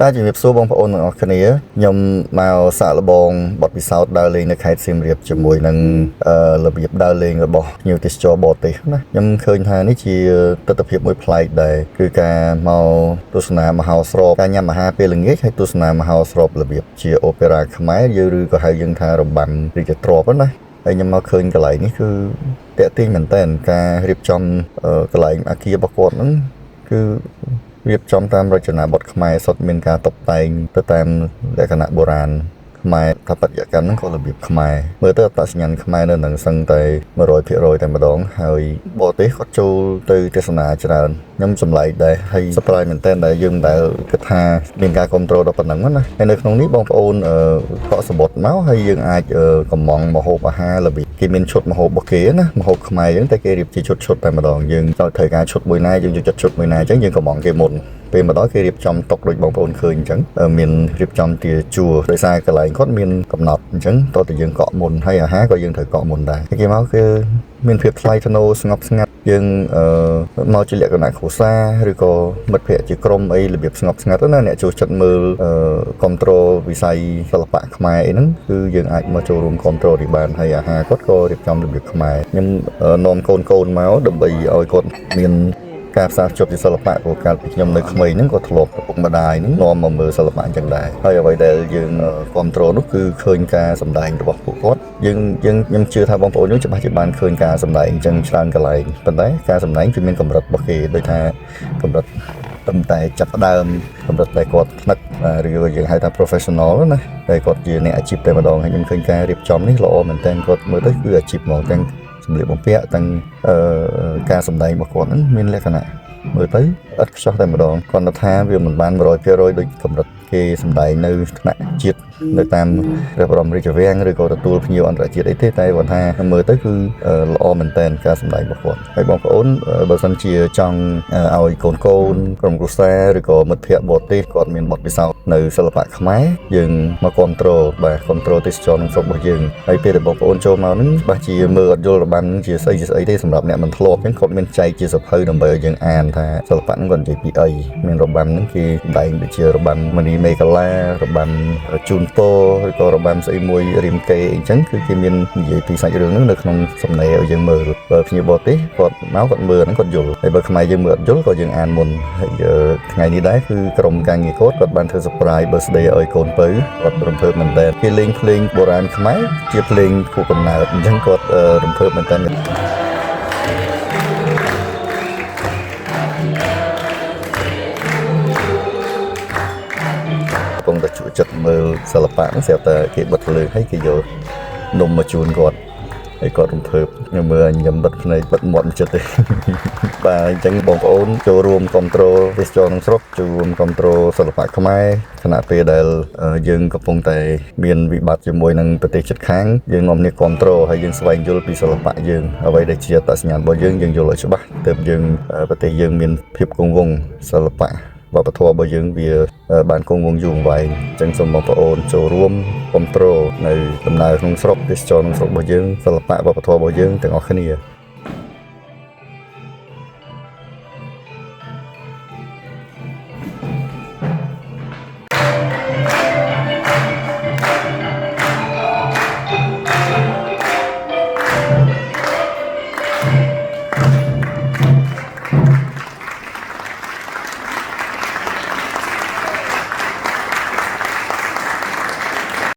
តែជំរាបសួរបងប្អូនទាំងអស់គ្នាខ្ញុំមកសាកល្បងបទពិសោធន៍ដើរលេងនៅខេត្តសៀមរាបជាមួយនឹងរបៀបដើរលេងរបស់ភ្ញៀវទេសចរបរទេសណាខ្ញុំឃើញថានេះជាទស្សនវិជ្ជាមួយប្លែកដែរគឺការមកទស្សនាមហោស្រពការញ៉ាំអាហារពេលល្ងាចហើយទស្សនាមហោស្រពរបៀបជាអូប៉េរ៉ាខ្មែរយើងឬក៏ហៅយើងថារបាំរាជទ្រព្យណាហើយខ្ញុំមកឃើញកន្លែងនេះគឺតាក់ទាញមែនតើការរៀបចំកន្លែងអាគាររបស់គាត់ហ្នឹងគឺរៀបចំតាមរចនាបថខ្មែរសុទ្ធមានការតុបតែងទៅតាមលក្ខណៈបុរាណខ្មែរថាបត្យកម្មហ្នឹងក៏របៀបខ្មែរមើលទៅអត្តសញ្ញាណខ្មែរនៅនឹងសឹងតែ 100% តែម្ដងហើយបរទេសគាត់ចូលទៅទេសនាច្រើនខ្ញុំសម្លែកដែរហើយសប្បាយមែនតើដែលយើងដែលគិតថាមានការគ្រប់គ្រងដល់ប៉ុណ្ណឹងណាហើយនៅក្នុងនេះបងប្អូនកក់សបុតមកហើយយើងអាចកំងម្ហូបអាហាររបៀបគេមានឈុតម្ហូបរបស់គេណាម្ហូបខ្មែរយើងតែគេរៀបជាឈុតតែម្ដងយើងត្រូវការឈុតមួយណាយើងយកចិត្តឈុតមួយណាអញ្ចឹងយើងកំងគេមុនពេលមកដល់គេរៀបចំតុកដូចបងប្អូនឃើញអញ្ចឹងមានរៀបចំជាជួរដោយសារកន្លែងគាត់មានកំណត់អញ្ចឹងតោះតែយើងកក់មុនហើយអាហារក៏យើងត្រូវកក់មុនដែរគេមកគឺមានភាពថ្លៃថ្នូរស្ងប់ស្ងាត់យើងមកជាលក្ខណៈគ្រួសារឬក៏មិត្តភ័ក្តិជាក្រុមអីរបៀបស្ងប់ស្ងាត់ណាអ្នកចូលចិត្តមើលគ្រប់គ្រងវិស័យសិល្បៈខ្មែរអីហ្នឹងគឺយើងអាចមកចូលរួមគ្រប់គ្រងនេះបានហើយអាហារគាត់ក៏រៀបចំរបៀបខ្មែរខ្ញុំនាំកូនមកដើម្បីឲ្យគាត់មានការផ្សារភ្ជាប់ជាសិល្បៈព្រោះកាលពីខ្ញុំនៅក្មេងហ្នឹងក៏ធ្លាប់ឪពុកម្ដាយហ្នឹងនាំមកមើលសិល្បៈអញ្ចឹងដែរហើយអ្វីដែលយើងគ្រប់គ្រងនោះគឺឃើញការសម្ដែងរបស់ពួកគាត់ខ្ញុំជឿថាបងប្អូនយើងច្បាស់ជាបានឃើញការសម្ដែងអញ្ចឹងច្រើនកន្លែងប៉ុន្តែការសម្ដែងគឺមានកម្រិតរបស់គេដូចថាកម្រិតត្រឹមតែចាប់ផ្ដើមកម្រិតដែលគាត់ថ្នឹកឬក៏យើងហៅថា professional ណាតែគាត់ជាអ្នកអាជីពតែម្ដងហើយខ្ញុំឃើញការរៀបចំនេះល្អមែនតើគាត់មើលទៅគឺអាជីពហ្មងទាំងសម្លៀកបំពាក់ទាំងការសម្ដែងរបស់គាត់ហ្នឹងមានលក្ខណៈមើលទៅឥតខ្ចោះតែម្ដងគាត់ថាវាមិនបាន 100% ដូចកម្រិតគេសម្ដែងនៅថ្នាក់ជាតិនៅតាមព្រះបរមរាជវាំងឬក៏ទទួលភ្ញៀវអន្តរជាតិអីទេតែគាត់ថាមើលទៅគឺល្អមែនតើការសម្ដែងរបស់គាត់ហើយបងប្អូនបើសិនជាចង់ឲ្យកូនក្រុមគ្រួសារឬក៏មិត្តភ័ក្តិបរទេសគាត់មានបទពិសោធន៍នៅសិល្បៈខ្មែរយើងមកគ្រប់គ្រងបាទគ្រប់គ្រងទេសចរក្នុងស្រុករបស់យើងហើយពេលដែលបងប្អូនចូលមកហ្នឹងច្បាស់ជាមើលអត់យល់របាំជាស្អីទេសម្រាប់អ្នកមិនធ្លាប់អញ្ចឹងគាត់មានចែកជាសភៅដើម្បីឲ្យយើងអានថាសិល្បៈហ្នឹងគាត់និយាយពីអីមានរបាំហ្នឹងគេសម្ដែងដូចជារបាំមនីមេកាឡារបាំជូនពរឬក៏របាំស្អីមួយរៀមកេអីចឹងគឺគេមាននិយាយពីសាច់រឿងហ្នឹងនៅក្នុងសំណេរឲ្យយើងមើលបើភ្ញៀវបរទេសគាត់មកគាត់មើលហ្នឹងគាត់យល់ហើយបើខ្មែរយើងមើលអត់យល់ក៏យើងអានមុនហើយថ្ងៃនេះដែរគឺក្រុមការងារគាត់បានធ្វើ surprise birthday ឲ្យកូនពៅគាត់រំភើបមែនតើគេលេងភ្លេងបុរាណខ្មែរជាភ្លេងខួបកំណើតអញ្ចឹងគាត់រំភើបមែនតើកំពុងតែជួយចិត្តមើលសិល្បៈហ្នឹងស្រាប់តែគេបិទភ្លើងហើយគេយកនំមកជូនគាត់ហើយគាត់រំភើបខ្ញុំមើលញ៉ាំបិទភ្នែកបិទមាត់មិនចិត្តទេបាទអញ្ចឹងបងប្អូនចូលរួមគ្រប់គ្រងទេសចរក្នុងស្រុកចូលរួមគ្រប់គ្រងសិល្បៈខ្មែរខណៈពេលដែលយើងកំពុងតែមានវិបត្តិជាមួយនឹងប្រទេសជិតខាងយើងនាំគ្នាគ្រប់គ្រងហើយយើងស្វែងយល់ពីសិល្បៈយើងអ្វីដែលជាអត្តសញ្ញាណរបស់យើងយើងយល់ឲ្យច្បាស់ទើបយើងប្រទេសយើងមានភាពគង់វង្សសិល្បៈវប្បធម៌របស់យើងវាបានគង់វង្សយូរអង្វែងអញ្ចឹងសូមបងប្អូនចូលរួមគ្រប់គ្រងនៅដំណើរក្នុងស្រុកទេសចរក្នុងស្រុករបស់យើងសិល្បៈវប្បធម៌របស់យើងទាំងអស់គ្នា